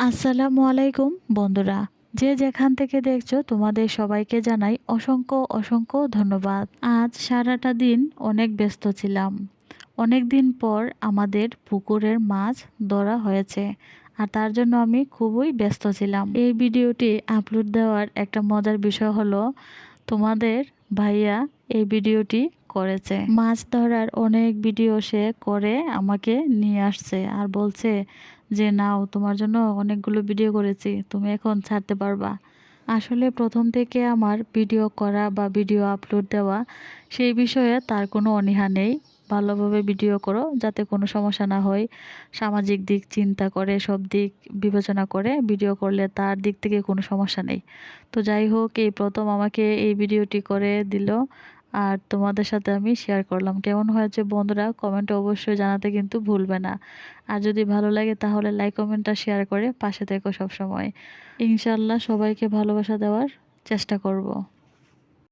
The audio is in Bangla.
আসসালামু আলাইকুম বন্ধুরা, যে যেখান থেকে দেখছো তোমাদের সবাইকে জানাই অসংখ্য অসংখ্য ধন্যবাদ। আজ সারাটা দিন অনেক ব্যস্ত ছিলাম। অনেক দিন পর আমাদের পুকুরের মাছ ধরা হয়েছে, আর তার জন্য আমি খুবই ব্যস্ত ছিলাম। এই ভিডিওটি আপলোড দেওয়ার একটা মজার বিষয় হলো, তোমাদের ভাইয়া এই ভিডিওটি করেছে। মাছ ধরার অনেক ভিডিও সে করে আমাকে নিয়ে আসছে আর বলছে যে নাও, তোমার জন্য অনেকগুলো ভিডিও করেছি, তুমি এখন ছাড়তে পারবা। আসলে প্রথম থেকে আমার ভিডিও করা বা ভিডিও আপলোড দেওয়া সেই বিষয়ে তার কোনো অনীহা নেই। ভালোভাবে ভিডিও করো, যাতে কোনো সমস্যা না হয়। সামাজিক দিক চিন্তা করে, সব দিক বিবেচনা করে ভিডিও করলে তার দিক থেকে কোনো সমস্যা নেই। তো যাই হোক, এই প্রথম আমাকে এই ভিডিওটি করে দিল, আর তোমাদের সাথে আমি শেয়ার করলাম। কেমন হয়েছে বন্ধুরা, কমেন্টে অবশ্যই জানাতে কিন্তু ভুলবে না। আর যদি ভালো লাগে তাহলে লাইক কমেন্টটা শেয়ার করে পাশে থেকো সবসময়। ইনশাল্লাহ সবাইকে ভালোবাসা দেওয়ার চেষ্টা করব।